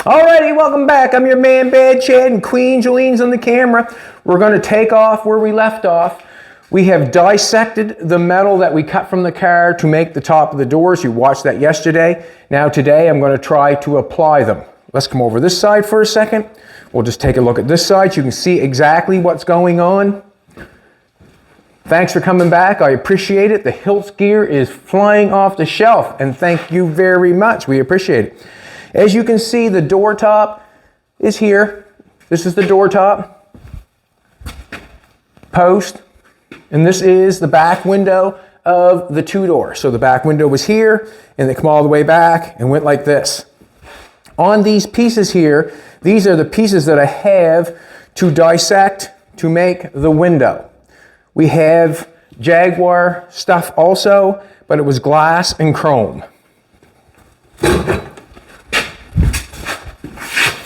Alrighty, welcome back. I'm your man, Bad Chad, and Queen Jolene's on the camera. We're going to take off where we left off. We have dissected the metal that we cut from the car to make the top of the doors. You watched that yesterday. Now today I'm going to try to apply them. Let's come over this side for a second. We'll just take a look at this side so you can see exactly what's going on. Thanks for coming back. I appreciate it. The Hiltz gear is flying off the shelf, and thank you very much. We appreciate it. As you can see, the door top is here. This is the door top post, and this is the back window of the two doors. So the back window was here, and they come all the way back and went like this. On these pieces here, these are the pieces that I have to dissect to make the window. We have Jaguar stuff also, but it was glass and chrome.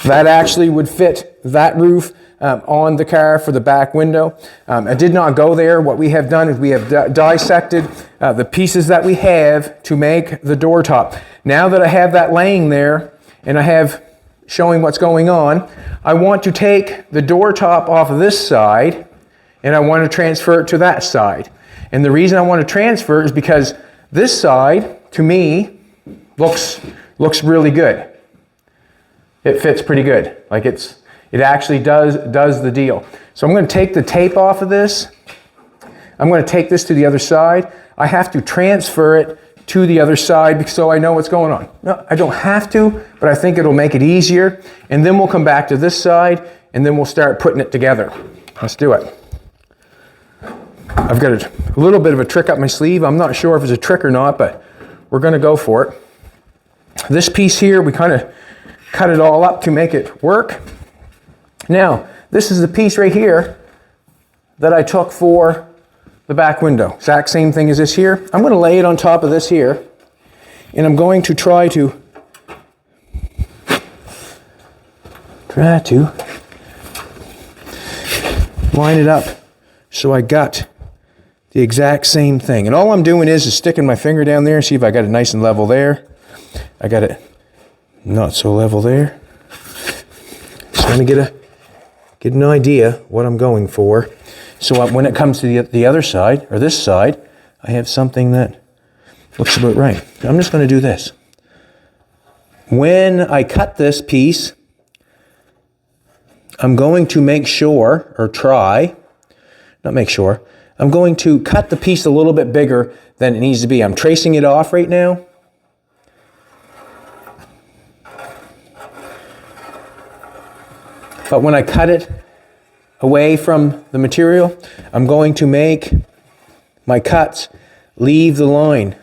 That actually would fit that roof on the car for the back window. I did not go there. What we have done is we have dissected the pieces that we have to make the door top. Now that I have that laying there and I have showing what's going on, I want to take the door top off of this side and I want to transfer it to that side. And the reason I want to transfer is because this side, to me, looks really good. It fits pretty good. Like it actually does the deal. So I'm going to take the tape off of this. I'm going to take this to the other side. I have to transfer it to the other side so I know what's going on. No, I don't have to, but I think it'll make it easier. And then we'll come back to this side and then we'll start putting it together. Let's do it. I've got a little bit of a trick up my sleeve. I'm not sure if it's a trick or not, but we're going to go for it. This piece here, we kind of cut it all up to make it work. Now, this is the piece right here that I took for the back window. Exact same thing as this here. I'm going to lay it on top of this here, and I'm going to try to line it up so I got the exact same thing. And all I'm doing is sticking my finger down there and see if I got it nice and level there. I got it not so level there. Just trying to get an idea what I'm going for. So when it comes to the other side, or this side, I have something that looks about right. I'm just going to do this. When I cut this piece, I'm going to make sure, or try, not make sure, I'm going to cut the piece a little bit bigger than it needs to be. I'm tracing it off right now. But when I cut it away from the material, I'm going to make my cuts leave the line.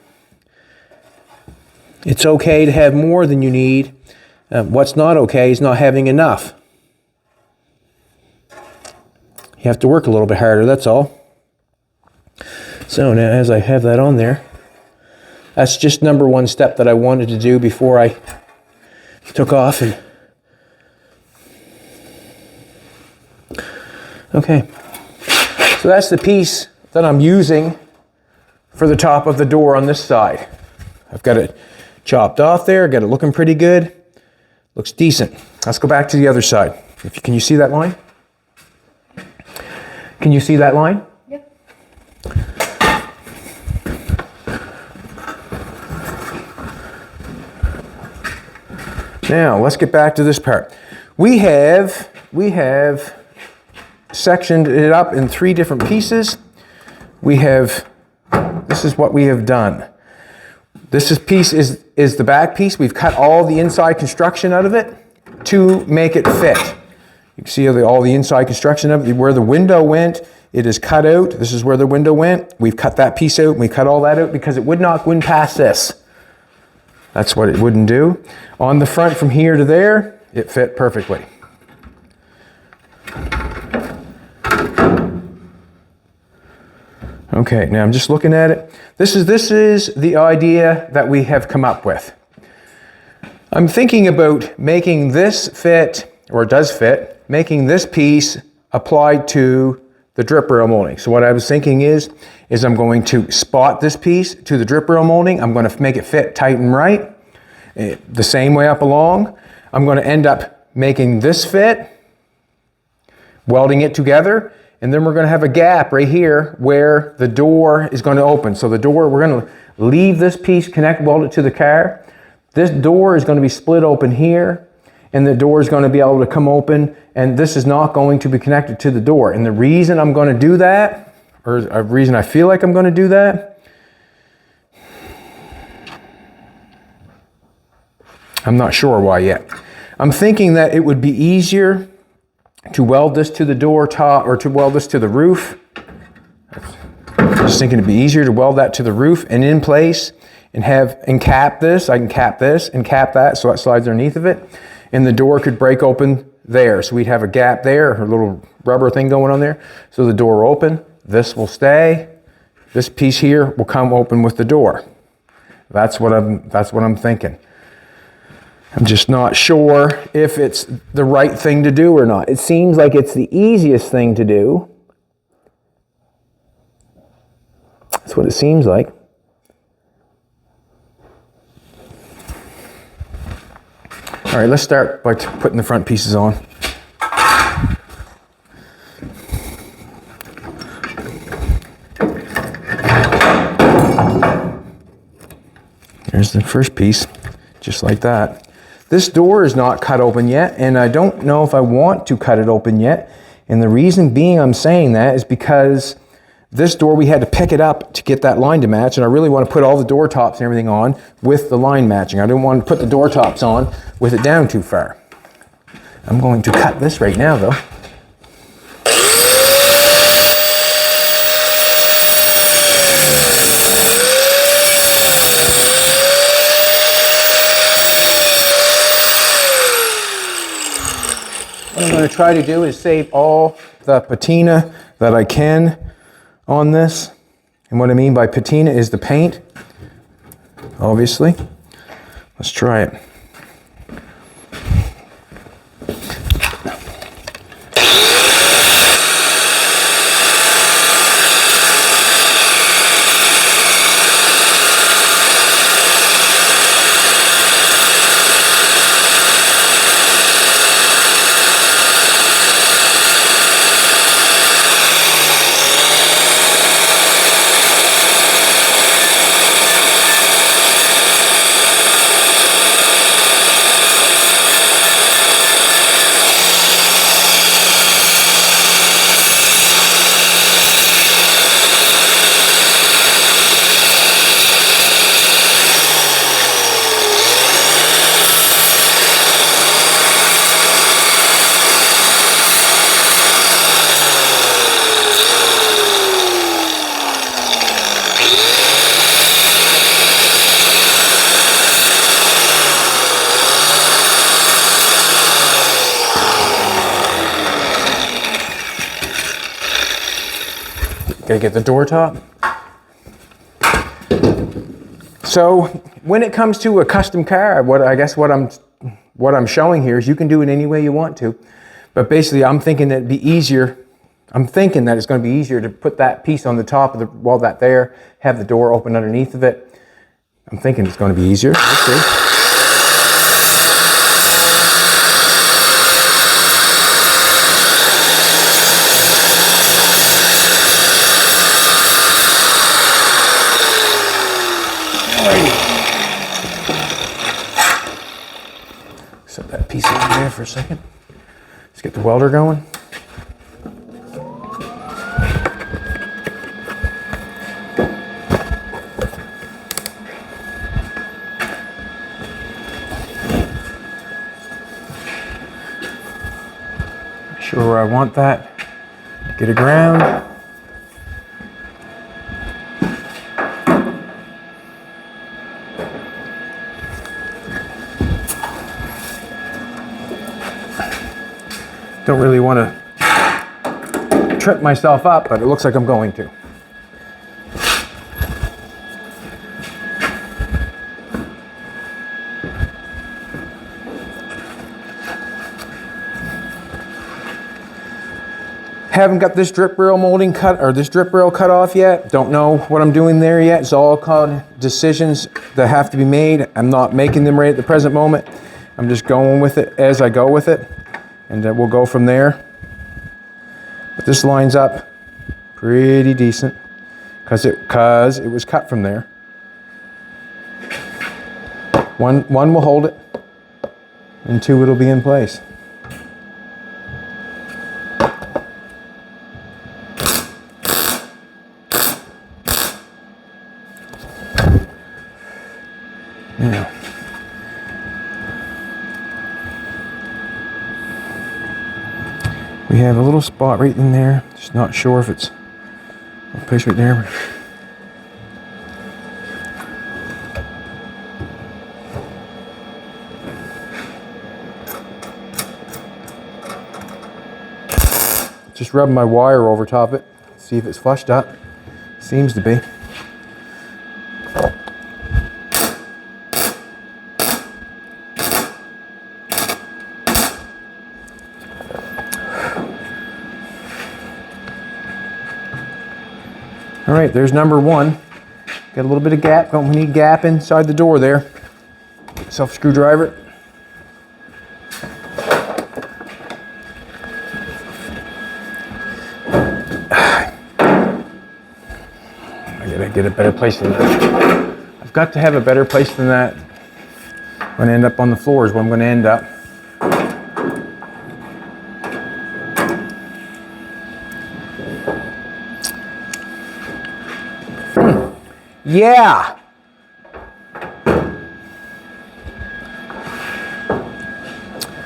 It's okay to have more than you need. What's not okay is not having enough. You have to work a little bit harder, that's all. So now as I have that on there, that's just number one step that I wanted to do before I took off. And okay, so that's the piece that I'm using for the top of the door on this side. I've got it chopped off there, got it looking pretty good. Looks decent. Let's go back to the other side. Can you see that line? Can you see that line? Yep. Now, let's get back to this part. We have sectioned it up in 3 different pieces. This is what we have done. This piece is the back piece. We've cut all the inside construction out of it to make it fit. You can see all the inside construction of it. Where the window went, it is cut out. This is where the window went. We've cut that piece out, and we cut all that out because it would not go in past this. That's what it wouldn't do. On the front from here to there, it fit perfectly. Okay, now I'm just looking at it. This is the idea that we have come up with. I'm thinking about making this fit, or it does fit, making this piece applied to the drip rail molding. So what I was thinking is I'm going to spot this piece to the drip rail molding. I'm going to make it fit tight and right, the same way up along. I'm going to end up making this fit, welding it together, and then we're going to have a gap right here where the door is going to open. So the door, we're going to leave this piece, weld it to the car. This door is going to be split open here, and the door is going to be able to come open, and this is not going to be connected to the door. And the reason I'm going to do that, or a reason I feel like I'm going to do that, I'm not sure why yet. I'm thinking that it would be easier to weld this to the door top, or to weld this to the roof. I'm just thinking it'd be easier to weld that to the roof and in place, and cap this. I can cap this and cap that so it slides underneath of it, and the door could break open there. So we'd have a gap there, a little rubber thing going on there. So the door will open, this will stay, this piece here will come open with the door. That's what I'm thinking. I'm just not sure if it's the right thing to do or not. It seems like it's the easiest thing to do. That's what it seems like. All right, let's start by putting the front pieces on. There's the first piece, just like that. This door is not cut open yet, and I don't know if I want to cut it open yet. And the reason being I'm saying that is because this door, we had to pick it up to get that line to match, and I really want to put all the door tops and everything on with the line matching. I didn't want to put the door tops on with it down too far. I'm going to cut this right now though. What I'm going to try to do is save all the patina that I can on this. And what I mean by patina is the paint, obviously. Let's try it. Gotta get the door top. So when it comes to a custom car, what I'm showing here is you can do it any way you want to. But basically I'm thinking that it'd be easier. I'm thinking that it's going to be easier to put that piece on the top of the wall, that there, have the door open underneath of it. I'm thinking it's going to be easier. We'll see. Set that piece in there for a second. Let's get the welder going. Make sure where I want that. Get it ground. Don't really want to trip myself up, but it looks like I'm going to. Haven't got this drip rail molding cut, or this drip rail cut off yet. Don't know what I'm doing there yet. It's all called decisions that have to be made. I'm not making them right at the present moment. I'm just going with it as I go with it, and we'll go from there. But this lines up pretty decent because it was cut from there. One will hold it, and two it'll be in place. Now, we have a little spot right in there. Just not sure if it's a place right there. Just rub my wire over top it, see if it's flushed up. Seems to be. All right, there's number one. Got a little bit of gap. We need gap inside the door there. Self screwdriver. I gotta get a better place than that. I've got to have a better place than that. I'm gonna end up on the floor is where I'm gonna end up. Yeah.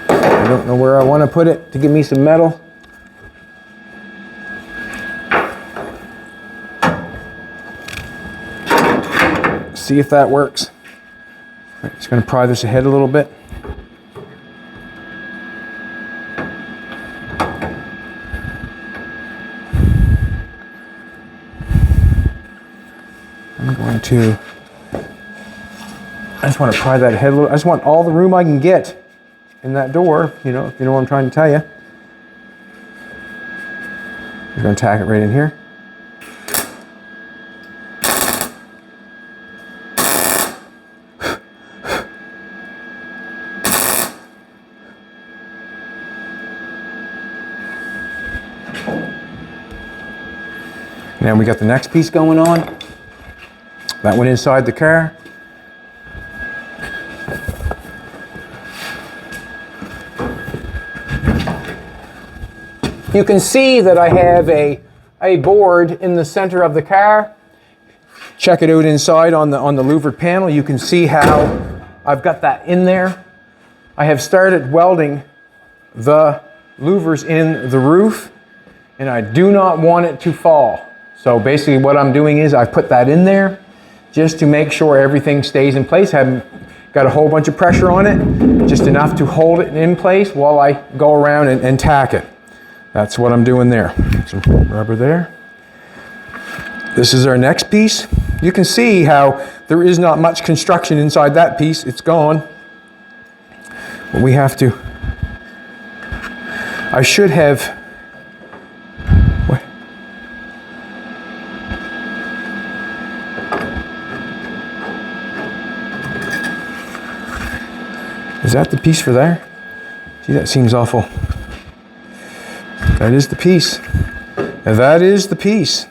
I don't know where I want to put it to give me some metal. See if that works. Just going to pry this ahead a little bit. I just want to pry that ahead a little. I just want all the room I can get in that door, if you know what I'm trying to tell you. I'm going to tack it right in here. Now we got the next piece going on. That went inside the car. You can see that I have a board in the center of the car. Check it out inside on the louvered panel. You can see how I've got that in there. I have started welding the louvers in the roof, and I do not want it to fall. So basically what I'm doing is I put that in there just to make sure everything stays in place. I haven't got a whole bunch of pressure on it, just enough to hold it in place while I go around and tack it. That's what I'm doing there. Some rubber there. This is our next piece. You can see how there is not much construction inside that piece. It's gone. But we have to, I should have, what? Is that the piece for there? Gee, that seems awful. That is the piece. And that is the piece.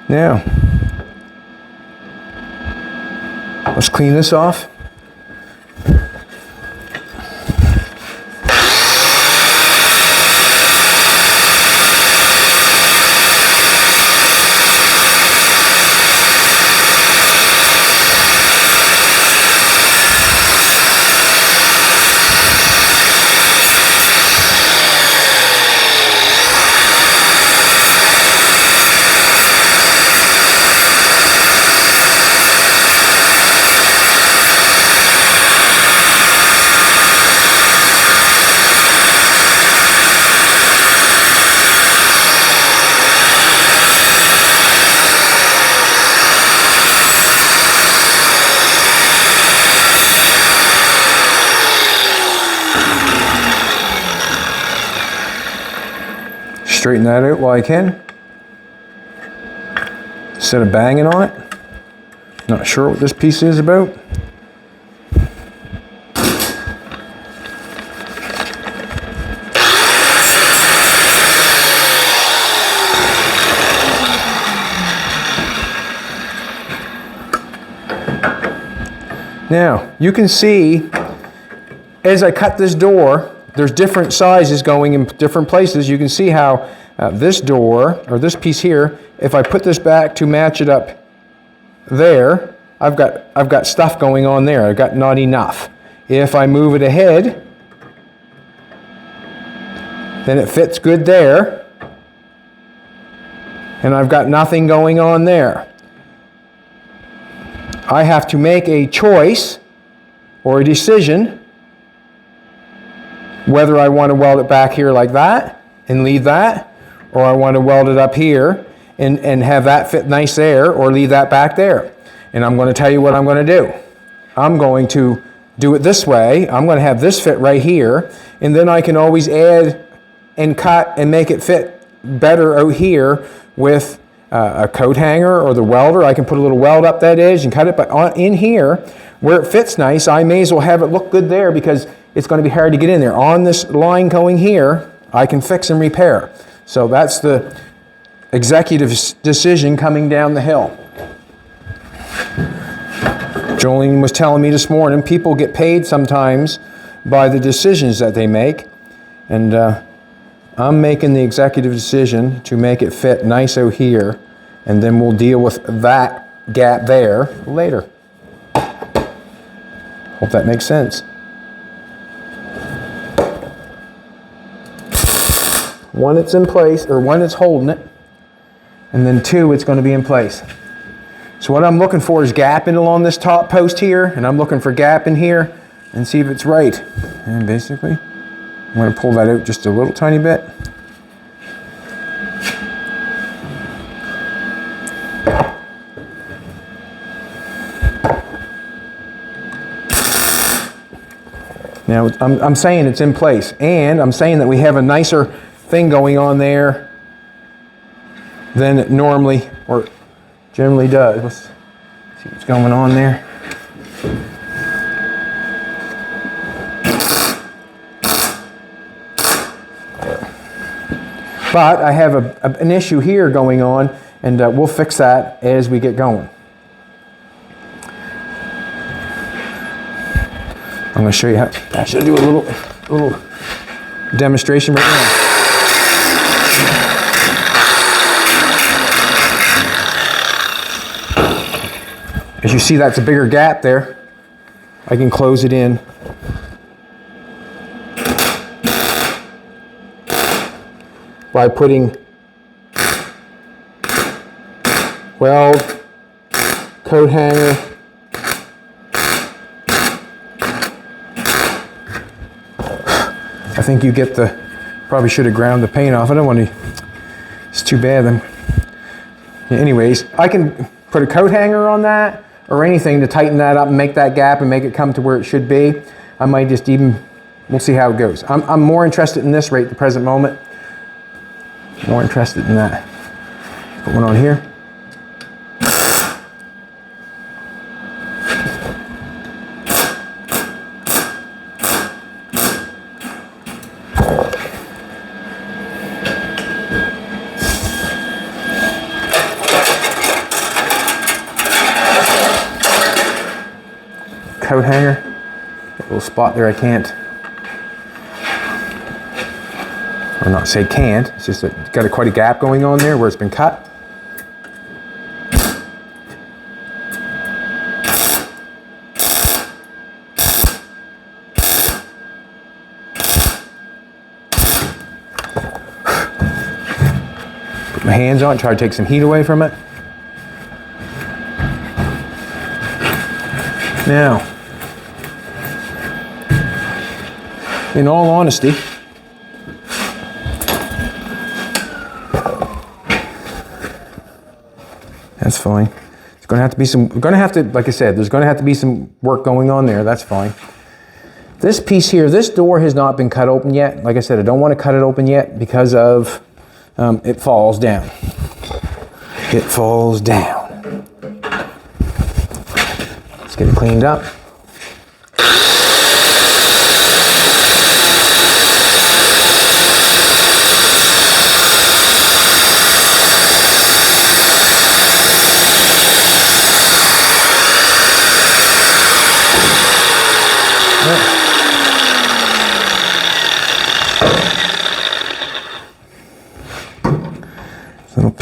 Now, let's clean this off. Straighten that out while I can. Instead of banging on it. Not sure what this piece is about. Now, you can see as I cut this door, there's different sizes going in different places. You can see how this door, or this piece here, if I put this back to match it up there, I've got stuff going on there. I've got not enough. If I move it ahead, then it fits good there, and I've got nothing going on there. I have to make a choice or a decision whether I want to weld it back here like that and leave that, or I want to weld it up here and have that fit nice there, or leave that back there. And I'm going to tell you what I'm going to do. I'm going to do it this way. I'm going to have this fit right here, and then I can always add and cut and make it fit better out here with a coat hanger or the welder. I can put a little weld up that edge and cut it, but in here where it fits nice, I may as well have it look good there, because it's going to be hard to get in there. On this line going here, I can fix and repair. So that's the executive decision coming down the hill. Jolene was telling me this morning, people get paid sometimes by the decisions that they make, and I'm making the executive decision to make it fit nice out here, and then we'll deal with that gap there later. Hope that makes sense. One, it's in place, or one, it's holding it, and then two, it's going to be in place. So what I'm looking for is gapping along this top post here, and I'm looking for gap in here and see if it's right. And basically, I'm going to pull that out just a little tiny bit. Now, I'm saying it's in place, and I'm saying that we have a nicer thing going on there than it normally or generally does. Let's see what's going on there. But I have an issue here going on, and we'll fix that as we get going. I'm going to show you how. I should do a little demonstration right now. As you see, that's a bigger gap there. I can close it in. By putting weld, coat hanger, I think you get the, probably should have ground the paint off. I don't want to, it's too bad. Anyways, I can put a coat hanger on that or anything to tighten that up and make that gap and make it come to where it should be. I might just even, we'll see how it goes. I'm more interested in this right at the present moment. More interested in that. Put one on here. Coat hanger. A little spot there I can't. Or not say can't, it's just that it's got quite a gap going on there where it's been cut. Put my hands on it, try to take some heat away from it. Now, in all honesty, that's fine. It's going to have to be some, we're going to have to, like I said, there's going to have to be some work going on there. That's fine. This piece here, this door has not been cut open yet. Like I said, I don't want to cut it open yet because of, it falls down. It falls down. Let's get it cleaned up.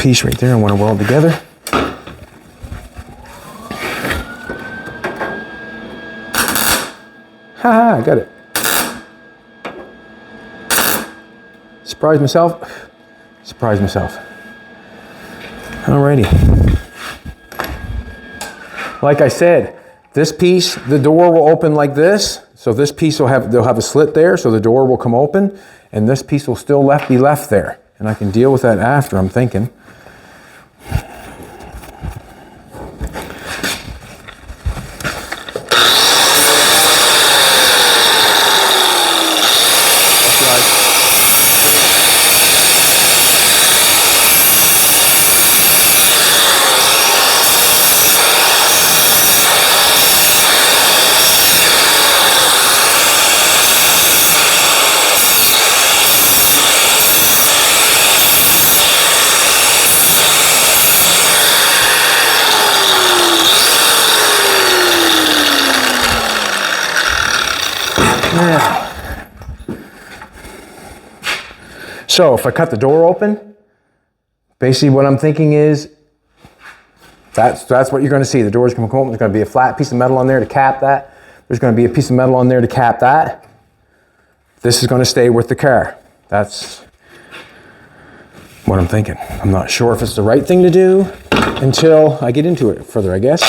piece right there I want to weld together. Haha, I got it. Surprise myself. Surprise myself. Alrighty. Like I said, this piece, the door will open like this. So this piece will have, they'll have a slit there, so the door will come open, and this piece will still be left there. And I can deal with that after, I'm thinking. So if I cut the door open, basically what I'm thinking is that's what you're going to see. The door's going to come open. There's going to be a flat piece of metal on there to cap that. There's going to be a piece of metal on there to cap that. This is going to stay with the car. That's what I'm thinking. I'm not sure if it's the right thing to do until I get into it further, I guess.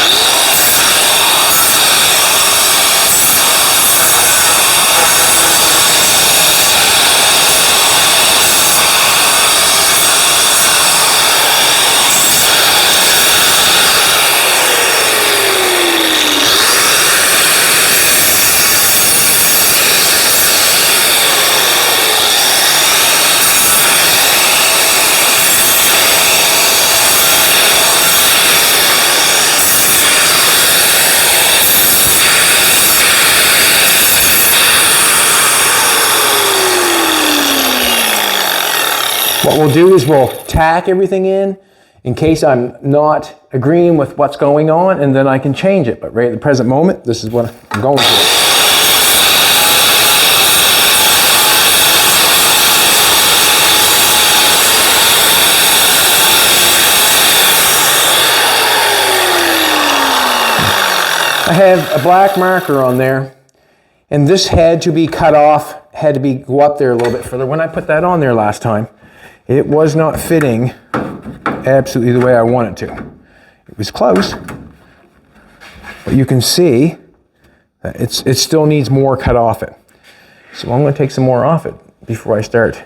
What we'll do is we'll tack everything in case I'm not agreeing with what's going on, and then I can change it. But right at the present moment, this is what I'm going for. I have a black marker on there, and this had to be cut off, had to go up there a little bit further. When I put that on there last time, it was not fitting absolutely the way I want it to. It was close, but you can see that it still needs more cut off it. So I'm going to take some more off it before I start.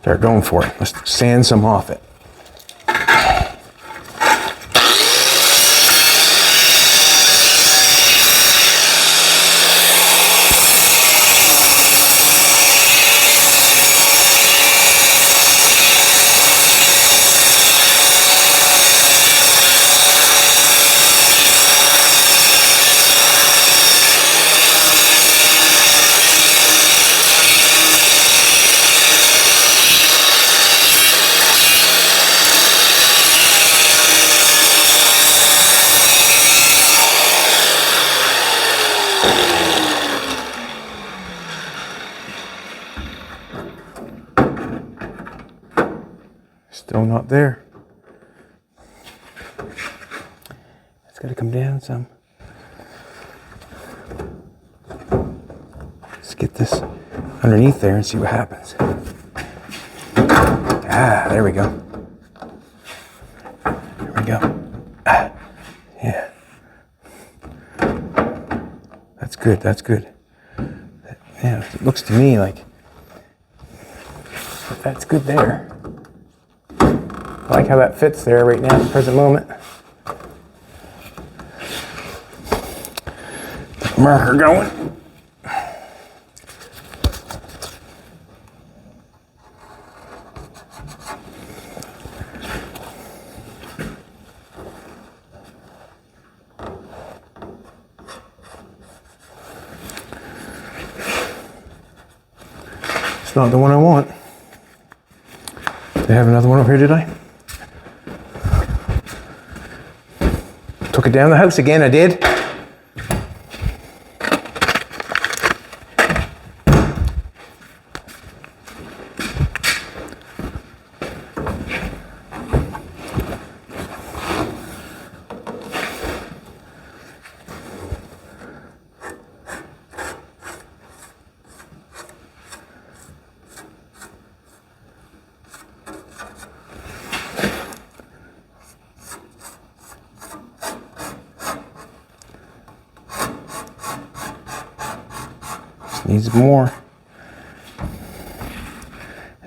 Start going for it. Let's sand some off it. Still not there. It's got to come down some. Let's get this underneath there and see what happens. Ah, there we go. There we go. Ah, yeah. That's good, that's good. Yeah, it looks to me like that's good there. I like how that fits there right now at the present moment. Marker going. It's not the one I want. Did I have another one over here, did I? Took it down the house again, I did. Needs more.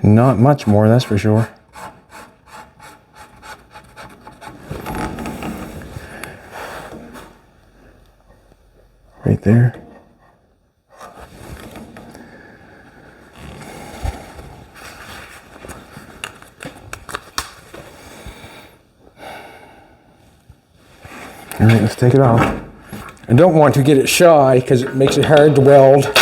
Not much more, that's for sure. Right there. All right, let's take it off. I don't want to get it shy because it makes it hard to weld.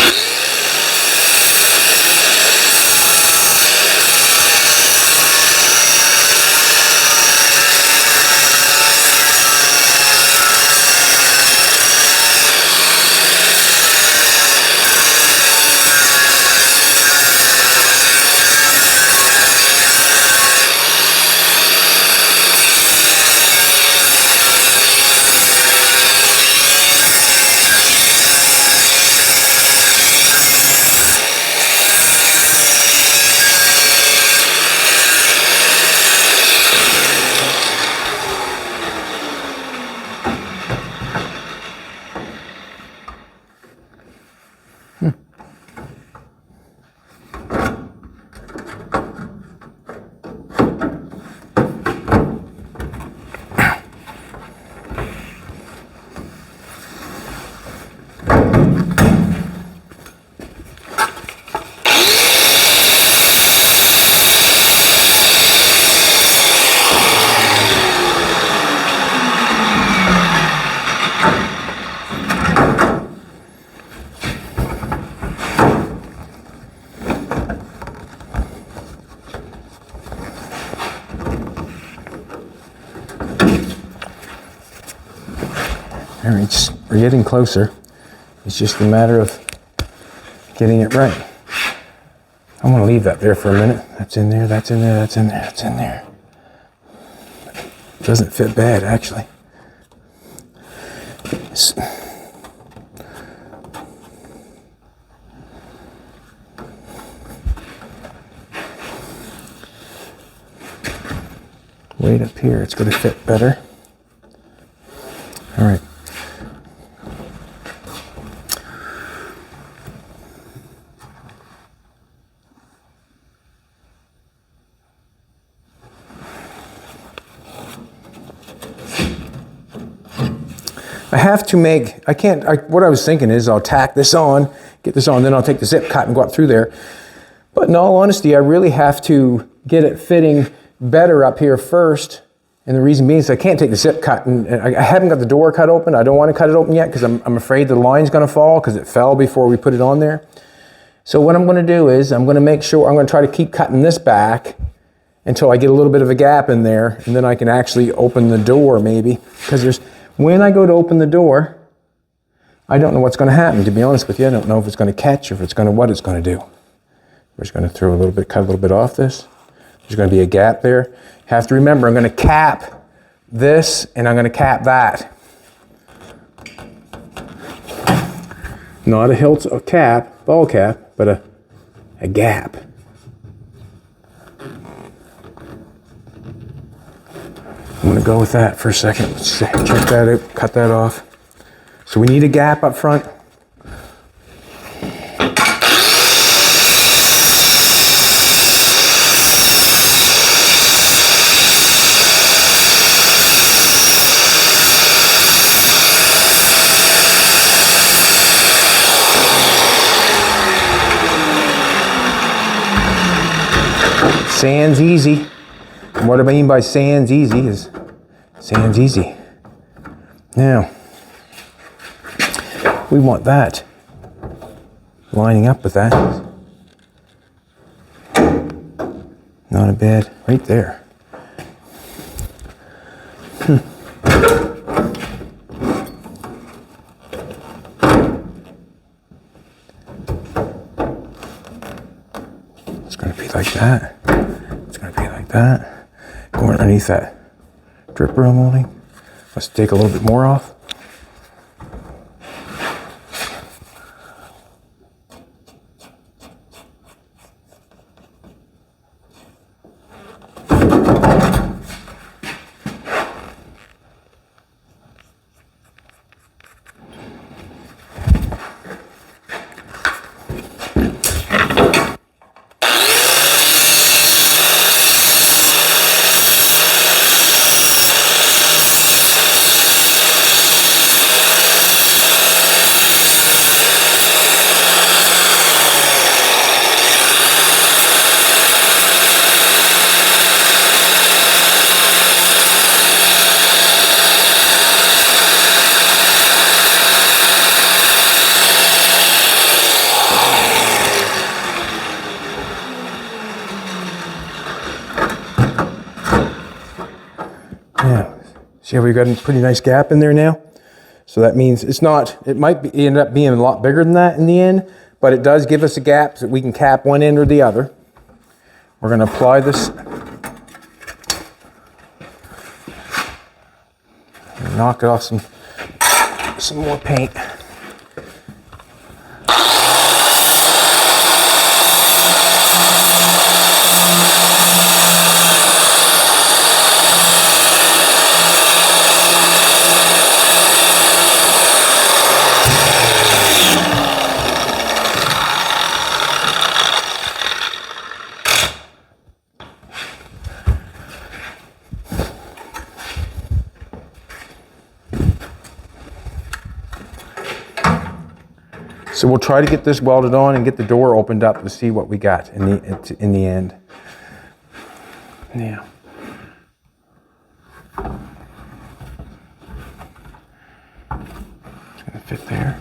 All right, we're getting closer. It's just a matter of getting it right. I'm gonna leave that there for a minute. That's in there, that's in there, that's in there, that's in there. It doesn't fit bad, actually. Right up here, it's gonna fit better. All right. I have to make, what I was thinking is I'll tack this on, get this on, then I'll take the zip cut and go up through there. But in all honesty, I really have to get it fitting better up here first. And the reason being is I can't take the zip cut, and I haven't got the door cut open. I don't want to cut it open yet because I'm afraid the line's going to fall because it fell before we put it on there. So what I'm going to do is I'm going to make sure, I'm going to try to keep cutting this back until I get a little bit of a gap in there, and then I can actually open the door maybe. Because when I go to open the door, I don't know what's going to happen, to be honest with you. I don't know if it's going to catch or if it's going to, what it's going to do. We're just going to throw a little bit, cut a little bit off this. There's going to be a gap there. Have to remember, I'm going to cap this and I'm going to cap that. Not a Hiltz cap, ball cap, but a gap. I'm going to go with that for a second. Let's check that out, cut that off. So we need a gap up front. Sands easy. And what I mean by sands easy is sands easy. Now, we want that lining up with that. Not a bad, right there. It's going to be like that. It's going to be like that. Going underneath that drip rail molding. Let's take a little bit more off. See how we've got a pretty nice gap in there now? So that means it's not, it might be, end up being a lot bigger than that in the end, but it does give us a gap so that we can cap one end or the other. We're going to apply this. Knock off some more paint. So we'll try to get this welded on and get the door opened up to see what we got in the end. Now, it's going to fit there.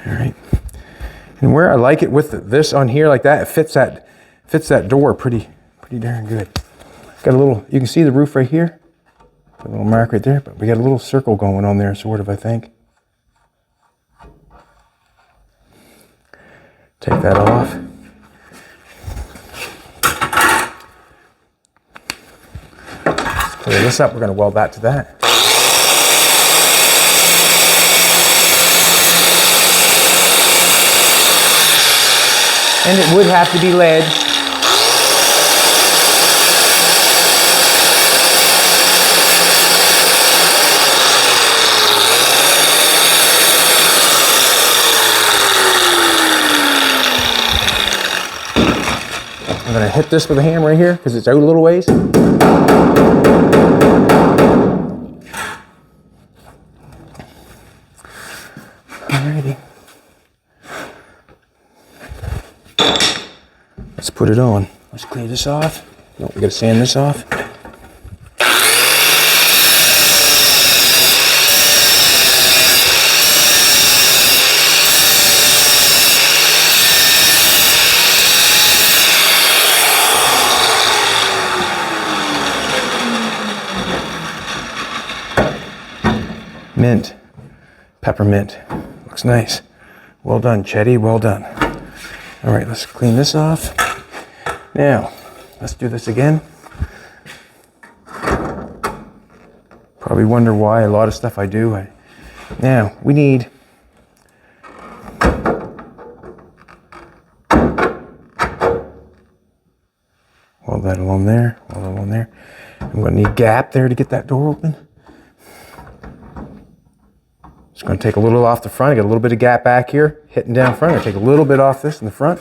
All right. And where I like it with this on here like that, it fits that door pretty darn good. Got a little, you can see the roof right here. A little mark right there, but we got a little circle going on there, sort of, I think. Take that off. Let's clear this up. We're going to weld that to that. And it would have to be lead. I'm going to hit this with a hammer right here because it's out a little ways. Alrighty. Let's put it on. Let's clean this off. No, we got to sand this off. Mint, peppermint, looks nice. Well done, Chetty, well done. All right, let's clean this off. Now, let's do this again. Probably wonder why a lot of stuff I do. Now, we need weld that along there, weld that along there. I'm going to need a gap there to get that door open. Just going to take a little off the front. I got a little bit of gap back here, hitting down front. I take a little bit off this in the front.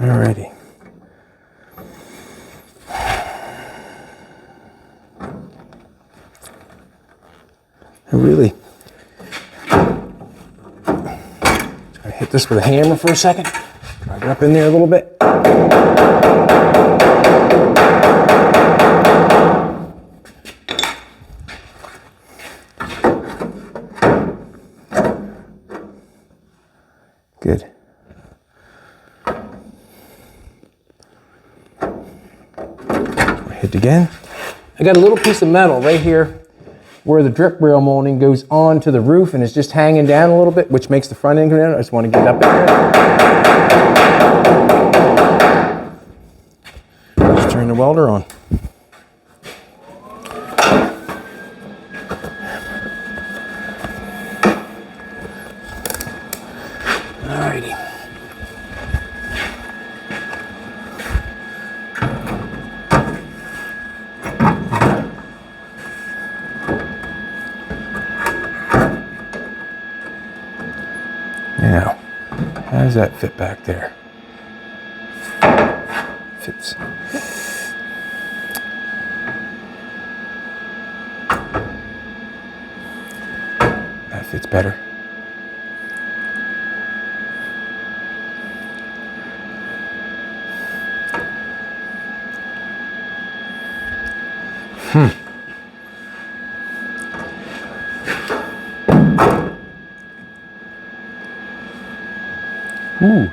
Alrighty. Really, just gonna hit this with a hammer for a second. Drive it up in there a little bit. Good. Hit again. I got a little piece of metal right here where the drip rail molding goes onto the roof and it's just hanging down a little bit, which makes the front end come down. I just want to get up in there. welder on. Alrighty. Now, how does that fit back there? Fits. That fits better. Ooh.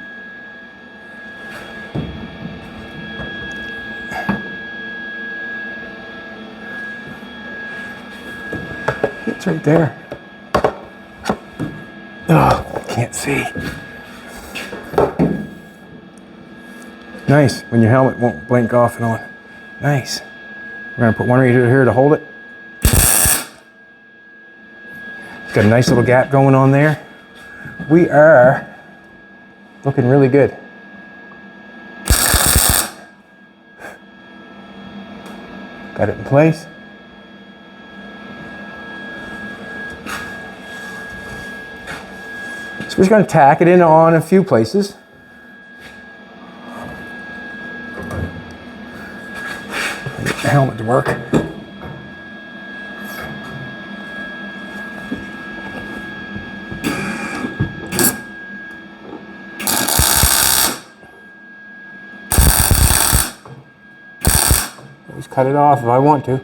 It's right there. Oh, can't see. Nice, when your helmet won't blink off and on. Nice. We're gonna put one right here to hold it. It's got a nice little gap going on there. We are looking really good. Got it in place. So we're just going to tack it in on a few places. Get the helmet to work. Just cut it off if I want to.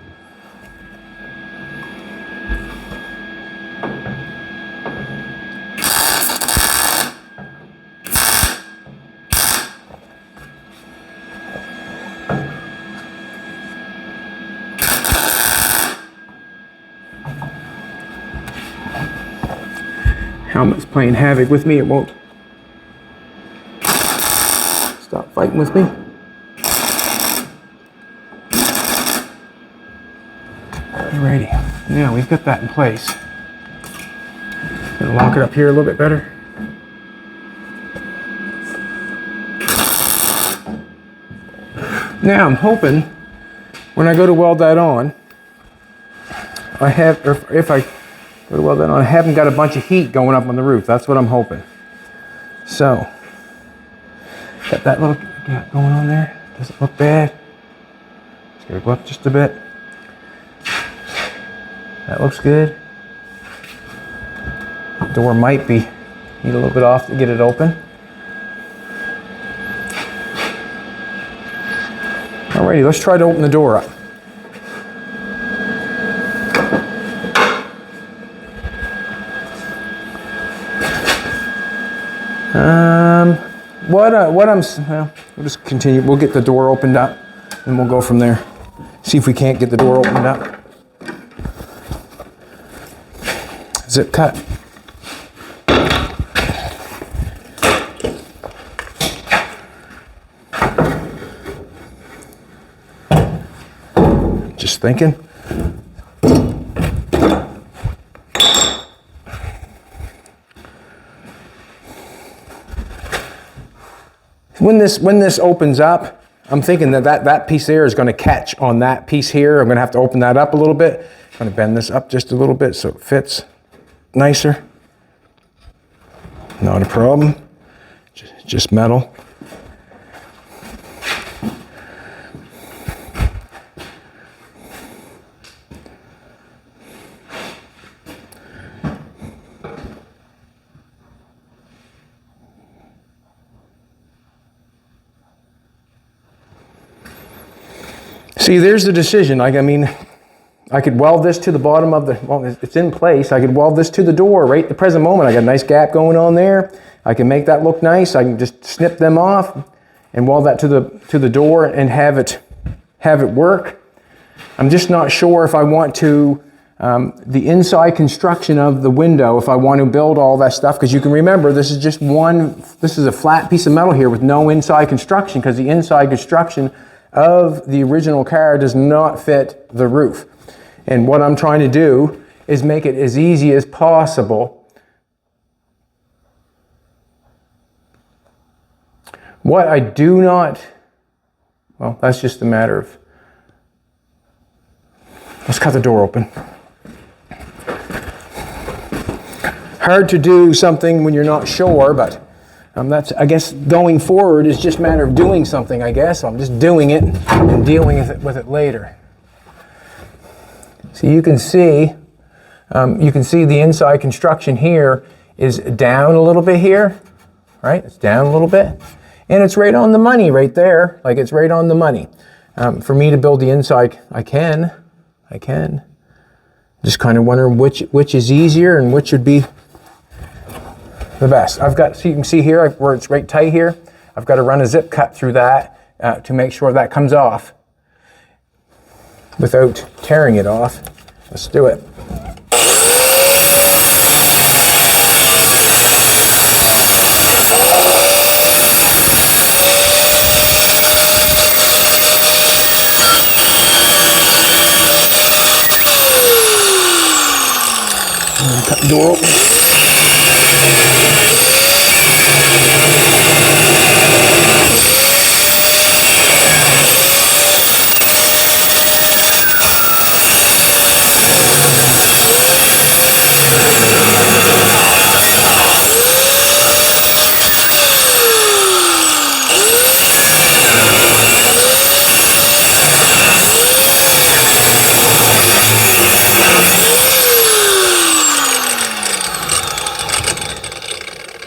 Helmet's playing havoc with me. It won't stop fighting with me. Alrighty, now we've got that in place. Gonna lock it up here a little bit better. Now I'm hoping when I go to weld that on, I have, or if I go to weld that on, I haven't got a bunch of heat going up on the roof. That's what I'm hoping. So, got that little gap going on there. Doesn't look bad. Just gotta go up just a bit. That looks good. Door might be, need a little bit off to get it open. Alrighty, let's try to open the door up. Well, we'll just continue. We'll get the door opened up and we'll go from there. See if we can't get the door opened up. Zip cut. Just thinking. When this opens up, I'm thinking that piece there is going to catch on that piece here. I'm going to have to open that up a little bit. I'm going to bend this up just a little bit so it fits nicer. Not a problem. Just metal. See, there's the decision. I mean, I could weld this to the bottom of the, well, it's in place. I could weld this to the door right at the present moment. I got a nice gap going on there. I can make that look nice. I can just snip them off and weld that to the door and have it work. I'm just not sure if I want to, the inside construction of the window, if I want to build all that stuff, because you can remember this is just this is a flat piece of metal here with no inside construction, because the inside construction of the original car does not fit the roof. And what I'm trying to do is make it as easy as possible. What I do not, well, that's just a matter of, let's cut the door open. Hard to do something when you're not sure, but that's, I guess, going forward is just a matter of doing something, I guess. So I'm just doing it and dealing with it later. So you can see the inside construction here is down a little bit here, right? It's down a little bit. And it's right on the money right there. Like, it's right on the money. For me to build the inside, I can. Just kind of wondering which is easier and which would be the best. I've got, so you can see here where it's right tight here, I've got to run a zip cut through that to make sure that comes off without tearing it off. Let's do it. Cut the door open.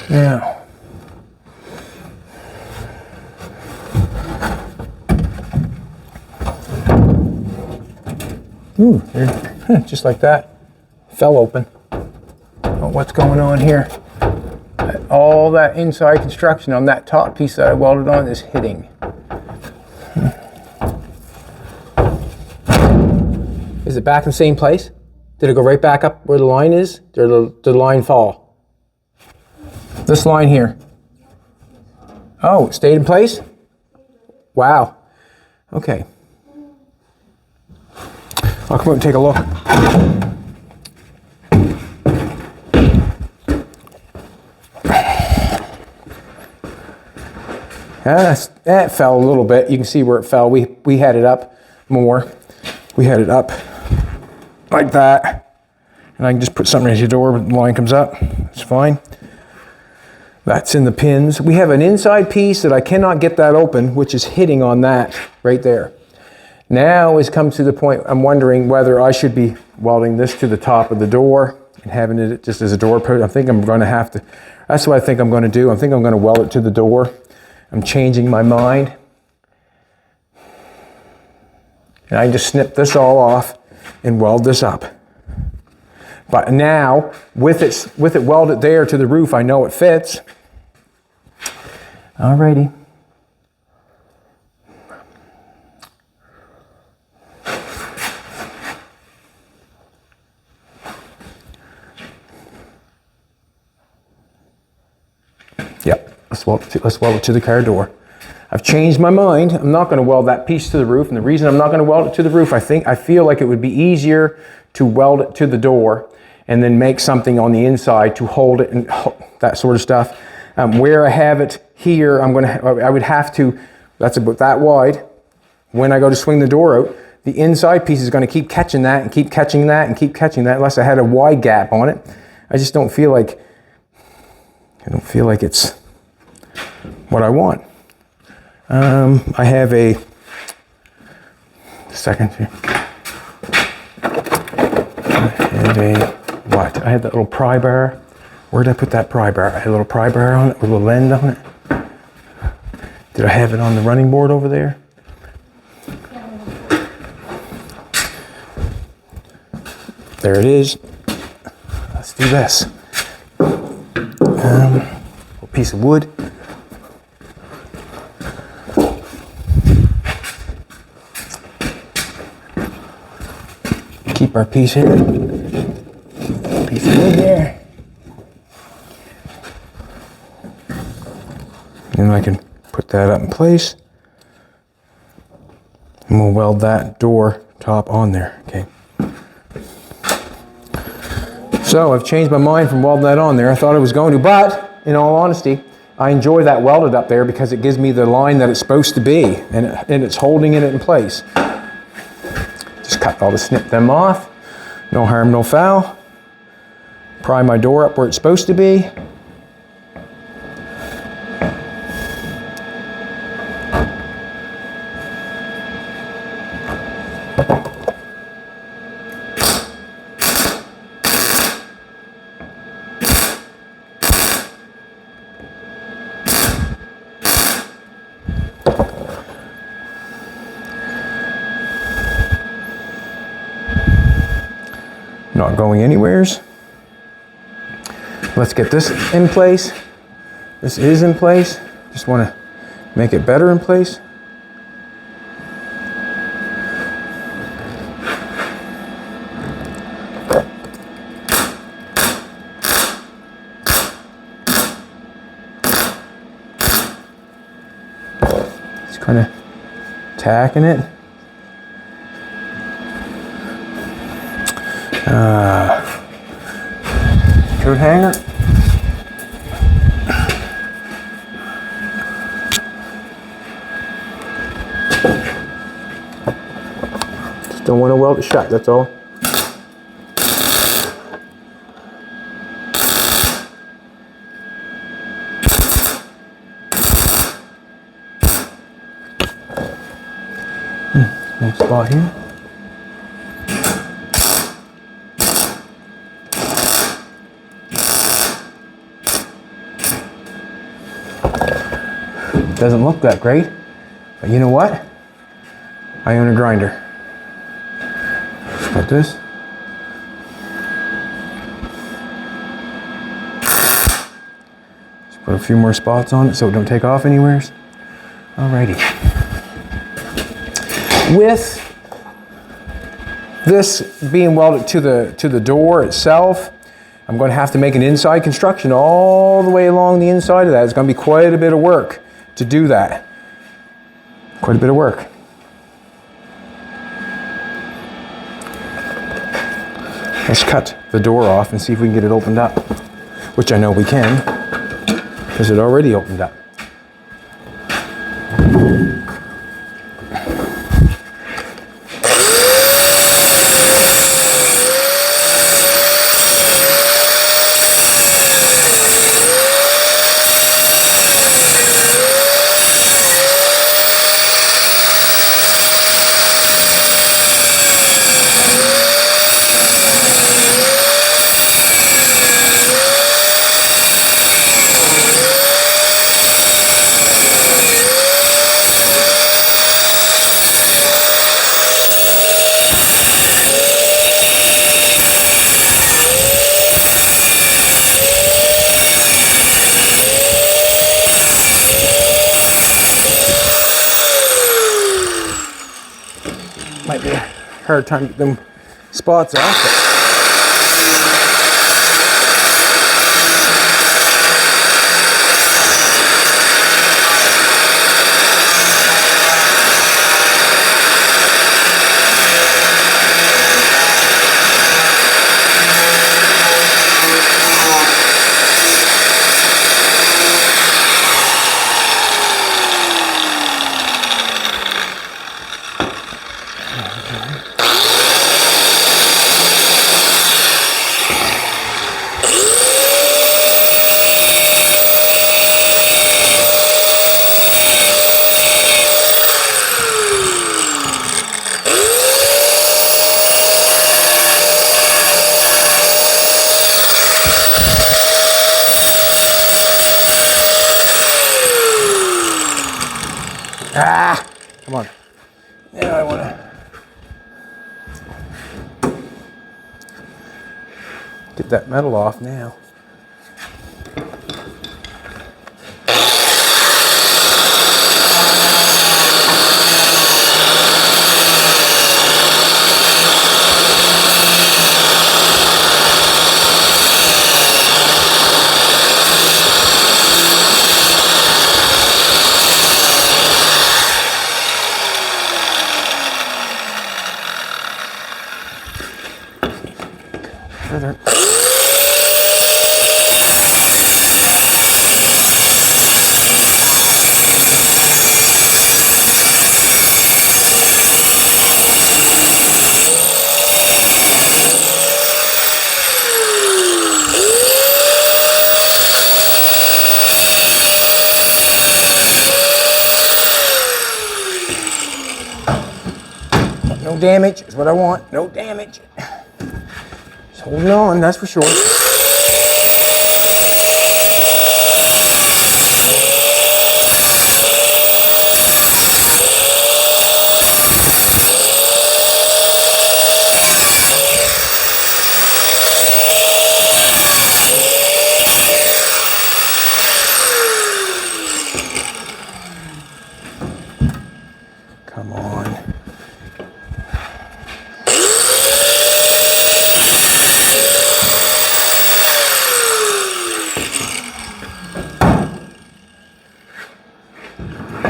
Now, ooh, just like that, fell open. Oh, what's going on here? All that inside construction on that top piece that I welded on is hitting. Is it back in the same place? Did it go right back up where the line is? Did the line fall? This line here. Oh, it stayed in place? Wow. Okay. I'll come out and take a look. That fell a little bit. You can see where it fell. We had it up more. We had it up like that. And I can just put something at your door when the line comes up. It's fine. That's in the pins. We have an inside piece that I cannot get that open, which is hitting on that right there. Now it's come to the point I'm wondering whether I should be welding this to the top of the door and having it just as a door post. I think I'm going to have to, that's what I think I'm going to do. I think I'm going to weld it to the door. I'm changing my mind. And I can just snip this all off and weld this up. But now, with it welded there to the roof, I know it fits. Alrighty. Yep, let's weld it to the car door. I've changed my mind. I'm not going to weld that piece to the roof, and the reason I'm not going to weld it to the roof, I feel like it would be easier to weld it to the door and then make something on the inside to hold it and that sort of stuff. Where I have it here, I would have to, that's about that wide. When I go to swing the door out, the inside piece is going to keep catching that and keep catching that and keep catching that unless I had a wide gap on it. I just don't feel like, it's what I want. I have a second here. I had that little pry bar. Where did I put that pry bar? I had a little pry bar on it with a little end on it. Did I have it on the running board over there? There it is. Let's do this. A piece of wood. Keep our piece here. Piece of wood there. And I can put that up in place. And we'll weld that door top on there, okay? So I've changed my mind from welding that on there. I thought I was going to, but in all honesty, I enjoy that welded up there because it gives me the line that it's supposed to be, and it's holding it in place. Just cut all the snip them off. No harm, no foul. Pry my door up where it's supposed to be. Not going anywheres. Let's get this in place. This is in place. Just want to make it better in place. Just kind of tacking it. Coat hanger. Just don't want to weld it shut, that's all. One spot here. Doesn't look that great, but you know what? I own a grinder. Just put this. Just put a few more spots on it so it don't take off anywheres. Alrighty. With this being welded to the door itself, I'm going to have to make an inside construction all the way along the inside of that. It's going to be quite a bit of work to do that. Quite a bit of work. Let's cut the door off and see if we can get it opened up, which I know we can because it already opened up. Might be a hard time to get them spots off. Ah, come on. Yeah, I want to get that metal off now. further. No damage is what I want. No damage. Just holding on, that's for sure. Come on.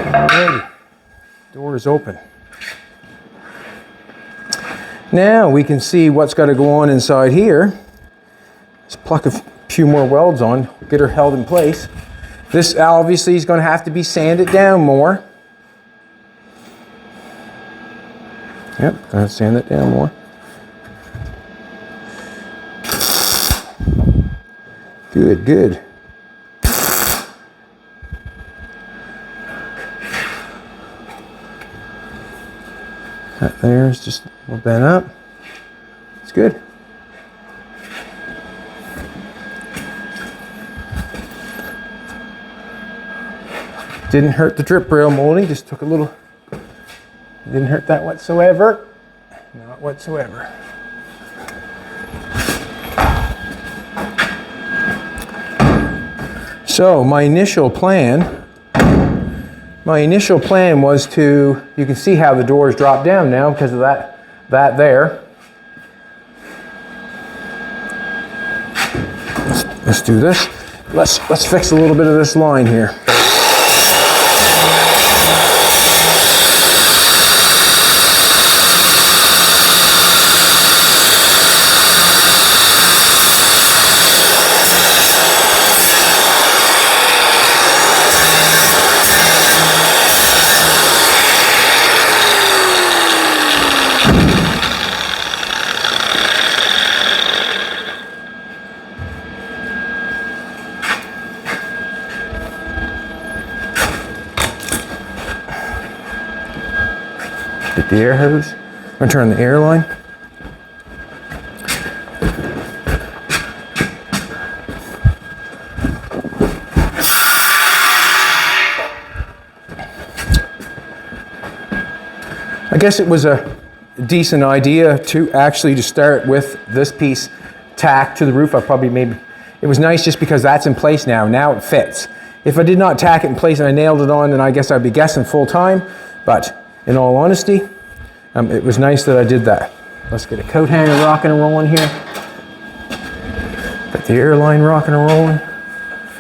Alrighty, door is open. Now we can see what's got to go on inside here. Let's pluck a few more welds on, get her held in place. This obviously is going to have to be sanded down more. Yep, gonna sand it down more. Good, good. That there is just a little bent up. It's good. Didn't hurt the drip rail molding, just took a little. Didn't hurt that whatsoever. Not whatsoever. So my initial plan was to, you can see how the doors drop down now because of that there. Let's do this. Let's fix a little bit of this line here. Get the air hose. I'm going to turn the air line. I guess it was a decent idea to actually start with this piece tacked to the roof. It was nice just because that's in place now. Now it fits. If I did not tack it in place and I nailed it on, then I guess I'd be guessing full time. But in all honesty, it was nice that I did that. Let's get a coat hanger rocking and rolling here. Got the air line rocking and rolling.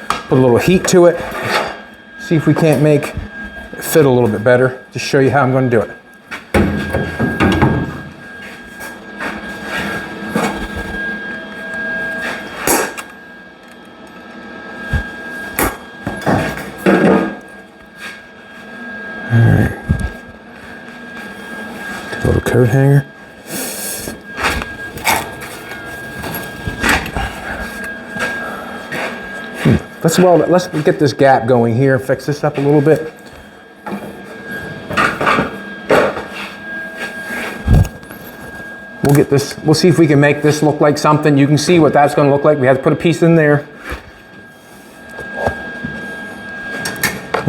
Put a little heat to it. See if we can't make it fit a little bit better. Just show you how I'm going to do it. Coat hanger. Let's get this gap going here, fix this up a little bit. We'll see if we can make this look like something. You can see what that's going to look like. We have to put a piece in there.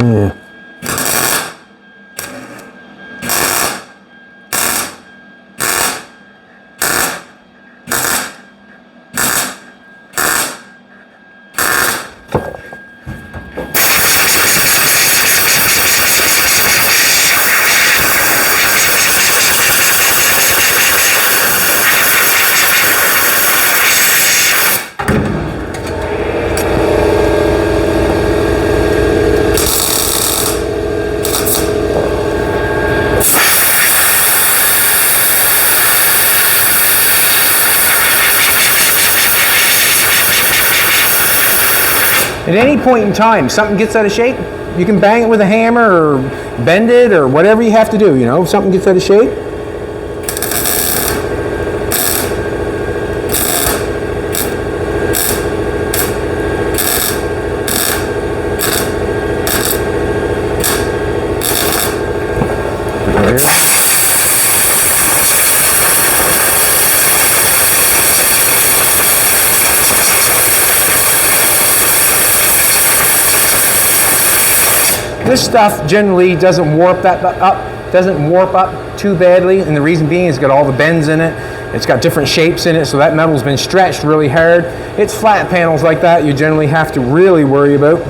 Yeah. At any point in time, something gets out of shape, you can bang it with a hammer or bend it or whatever you have to do, you know, if something gets out of shape. This stuff generally doesn't warp up too badly, and the reason being it's got all the bends in it. It's got different shapes in it, so that metal's been stretched really hard. It's flat panels like that you generally have to really worry about.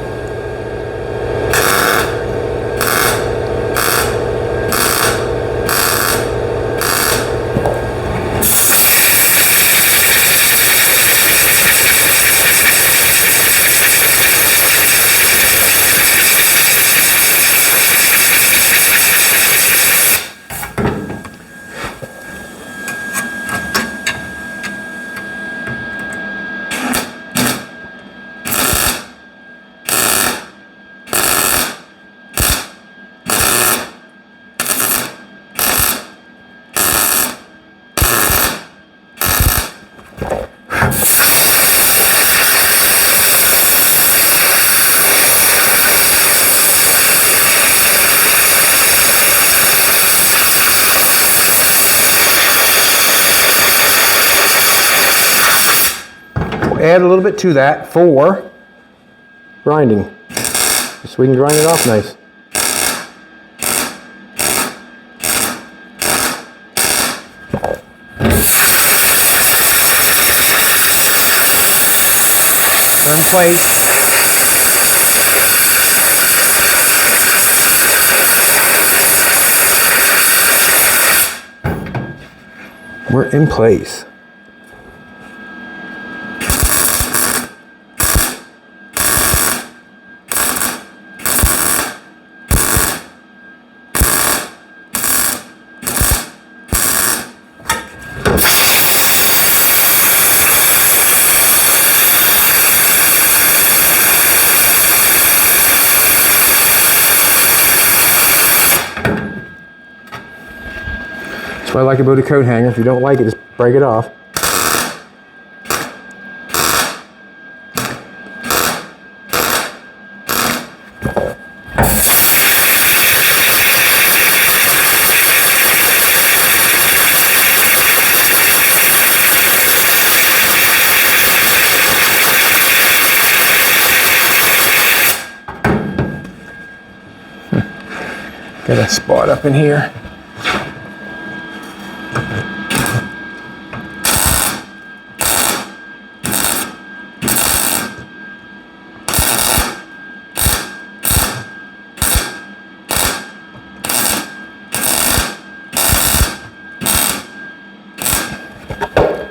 Add a little bit to that for grinding, so we can grind it off nice. Turn plate. We're in place. That's what I like about a coat hanger. If you don't like it, just break it off. Got a spot up in here.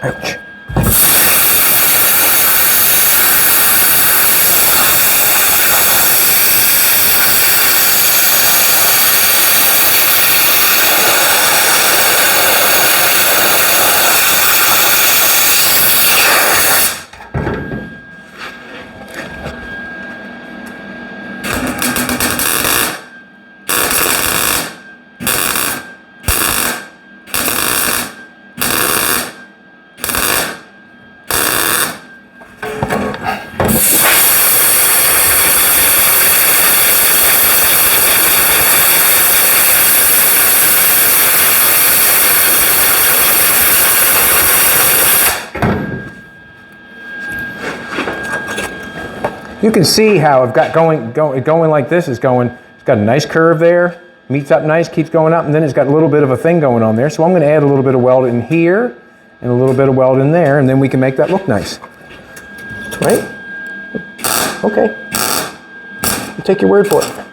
Ouch. You can see how I've got going like this is going. It's got a nice curve there, meets up nice, keeps going up, and then it's got a little bit of a thing going on there. So I'm going to add a little bit of weld in here and a little bit of weld in there, and then we can make that look nice. Right? Okay. I'll take your word for it.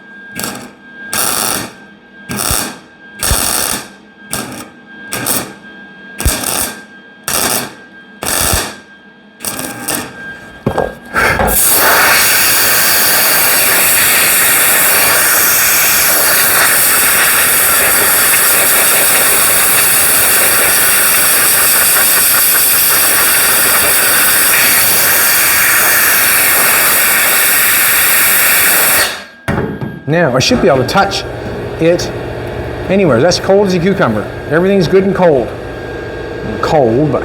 Now, I should be able to touch it anywhere. That's cold as a cucumber. Everything's good and cold. Cold, but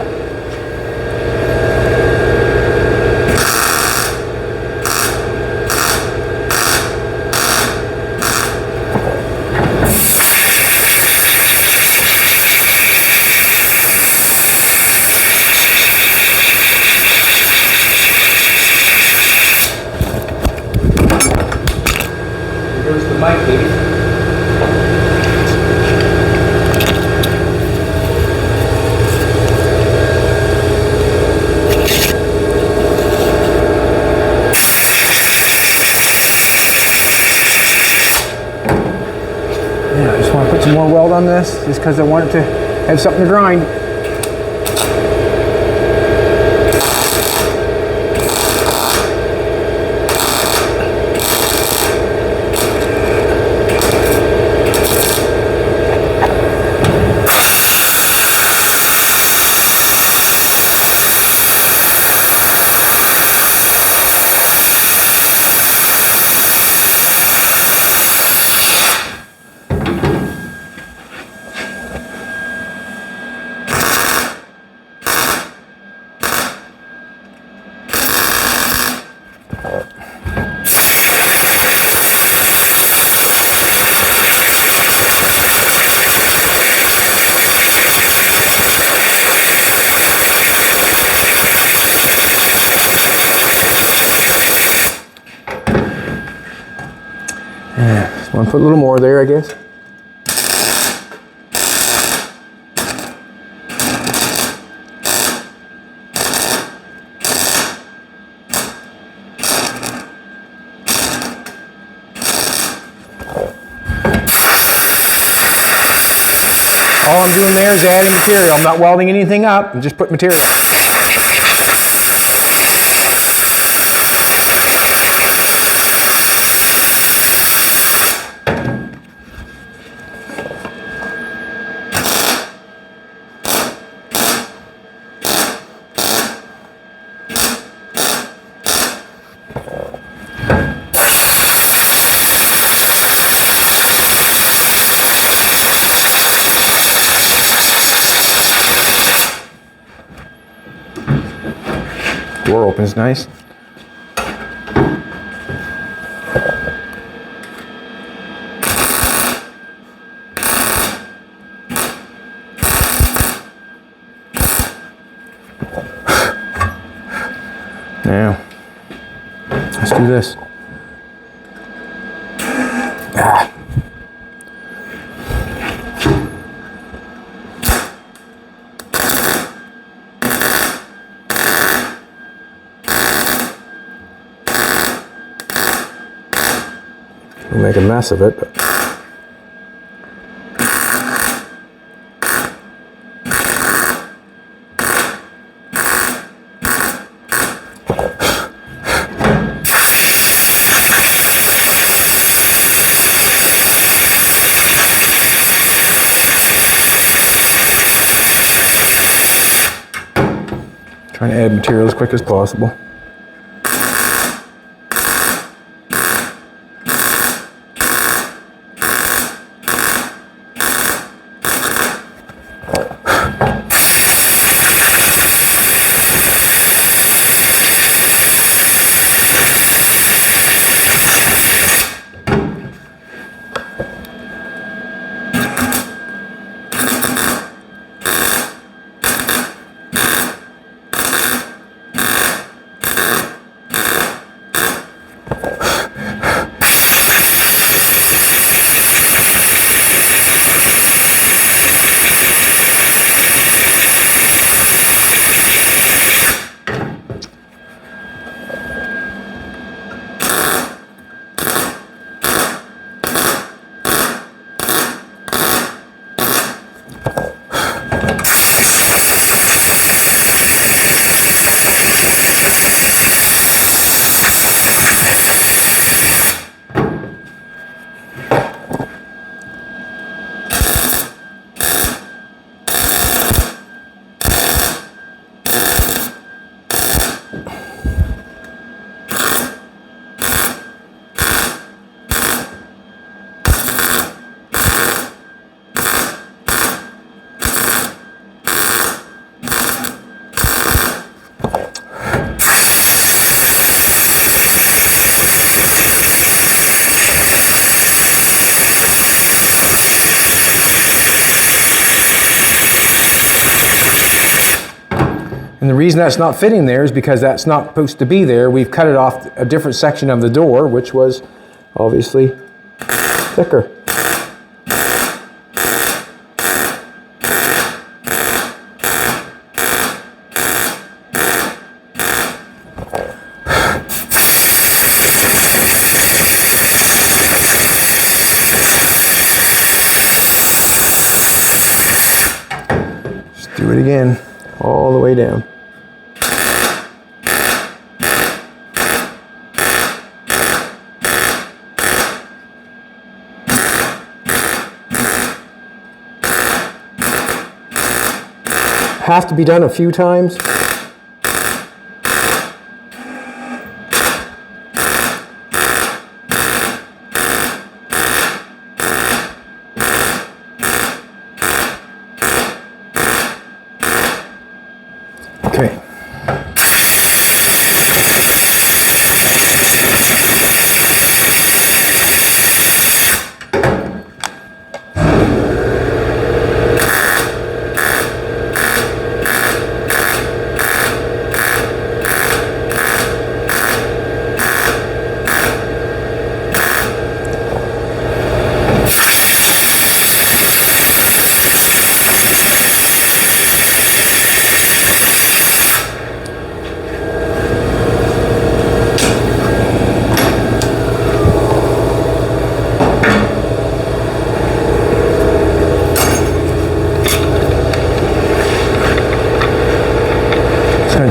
here's the mic lead. Yeah, I just want to put some more weld on this just because I want it to have something to grind. Yeah, just want to put a little more there, I guess. All I'm doing there is adding material. I'm not welding anything up. I'm just putting material. Door opens nice. Now, let's do this. We'll make a mess of it, but trying to add material as quick as possible. And the reason that's not fitting there is because that's not supposed to be there. We've cut it off a different section of the door, which was obviously thicker. Just do it again, all the way down. Have to be done a few times. Okay.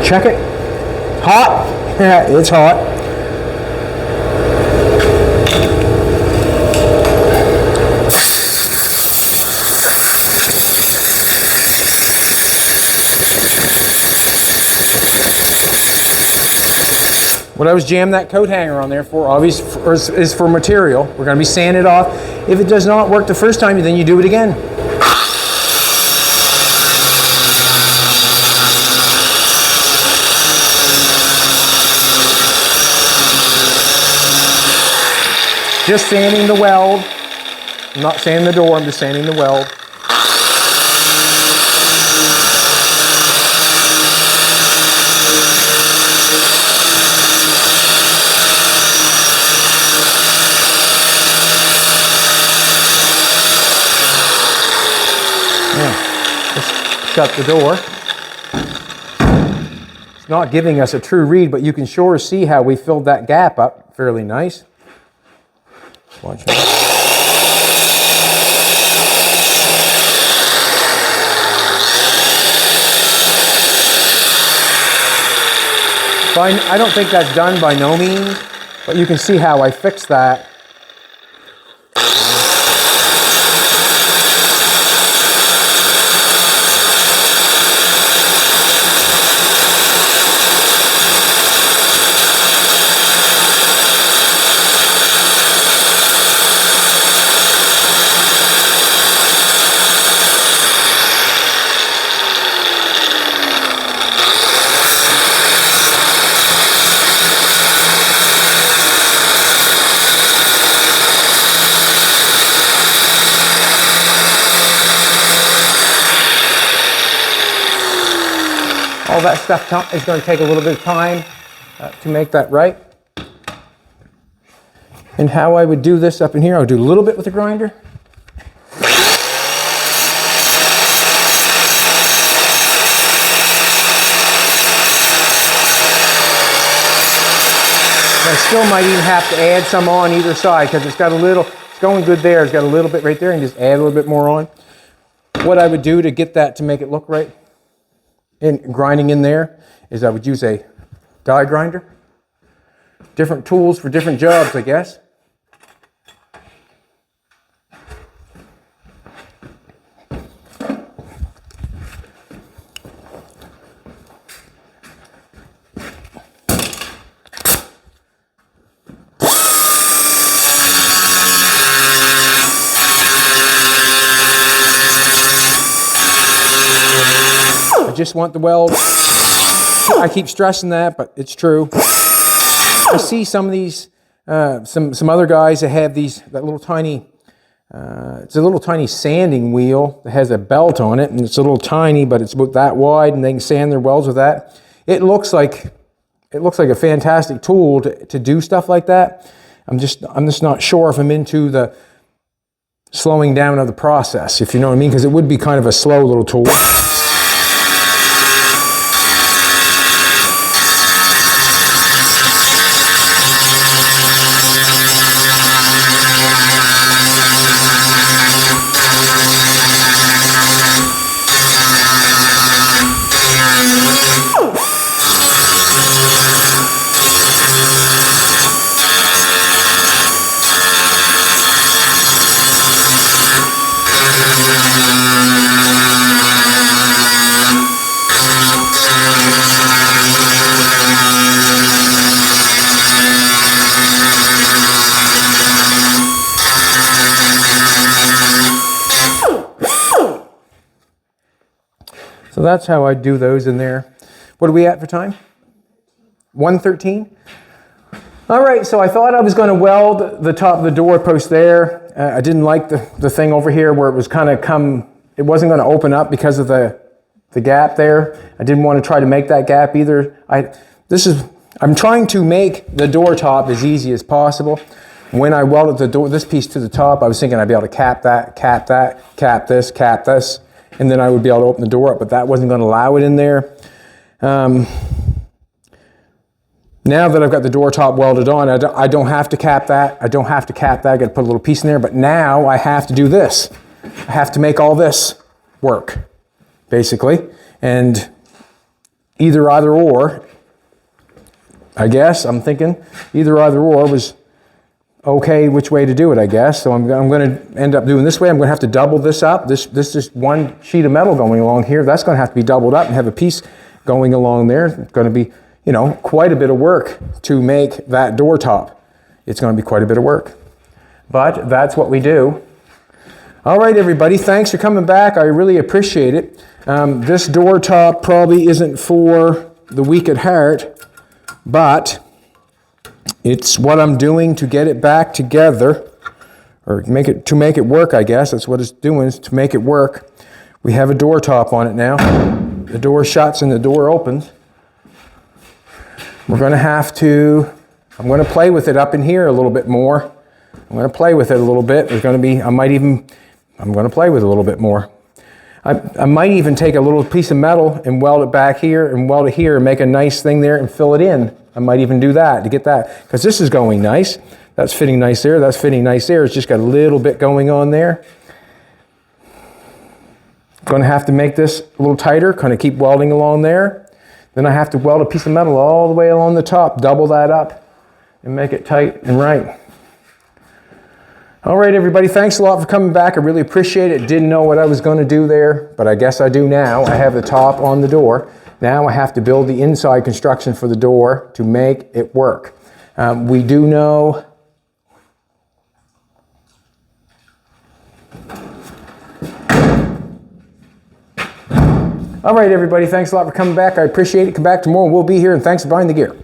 Check it. Hot? Yeah, it's hot. What I was jamming that coat hanger on there for, obviously, is for material. We're going to be sanding it off. If it does not work the first time, then you do it again. Just sanding the weld. I'm not sanding the door, I'm just sanding the weld. Yeah, just shut the door. It's not giving us a true read, but you can sure see how we filled that gap up fairly nice. Watch that. I don't think that's done by no means, but you can see how I fixed that. All that stuff is going to take a little bit of time to make that right. And how I would do this up in here, I would do a little bit with the grinder. I still might even have to add some on either side because it's got a little, it's going good there, it's got a little bit right there, and just add a little bit more on. What I would do to get that to make it look right, and grinding in there, is I would use a die grinder. Different tools for different jobs, I guess. I just want the weld. I keep stressing that, but it's true. I see some of these, some other guys that have that little tiny it's a little tiny sanding wheel that has a belt on it, and it's a little tiny, but it's about that wide, and they can sand their welds with that. It looks like a fantastic tool to do stuff like that. I'm just not sure if I'm into the slowing down of the process, if you know what I mean, because it would be kind of a slow little tool. So that's how I do those in there. What are we at for time? 1:13? All right, so I thought I was going to weld the top of the door post there. I didn't like the thing over here where it was kind of it wasn't going to open up because of the gap there. I didn't want to try to make that gap either. I'm trying to make the door top as easy as possible. When I welded this piece to the top, I was thinking I'd be able to cap this, and then I would be able to open the door up, but that wasn't going to allow it in there. Now that I've got the door top welded on, I don't have to cap that. I don't have to cap that. I got to put a little piece in there, but now I have to do this. I have to make all this work, basically. And either or, I guess, I'm thinking, either or was okay which way to do it, I guess. So I'm going to end up doing this way. I'm going to have to double this up. This is one sheet of metal going along here. That's going to have to be doubled up and have a piece going along there. It's going to be, quite a bit of work to make that door top. It's going to be quite a bit of work. But that's what we do. All right, everybody. Thanks for coming back. I really appreciate it. This door top probably isn't for the weak at heart, but it's what I'm doing to get it back together, or to make it work, I guess. That's what it's doing, is to make it work. We have a door top on it now. The door shuts and the door opens. I'm going to play with it up in here a little bit more. I'm going to play with it a little bit. I'm going to play with it a little bit more. I might even take a little piece of metal and weld it back here and weld it here and make a nice thing there and fill it in. I might even do that to get that, because this is going nice. That's fitting nice there. That's fitting nice there. It's just got a little bit going on there. Going to have to make this a little tighter, kind of keep welding along there. Then I have to weld a piece of metal all the way along the top, double that up, and make it tight and right. All right, everybody, thanks a lot for coming back. I really appreciate it. Didn't know what I was going to do there, but I guess I do now. I have the top on the door. Now I have to build the inside construction for the door to make it work. We do know all right, everybody, thanks a lot for coming back. I appreciate it. Come back tomorrow. We'll be here, and thanks for buying the gear.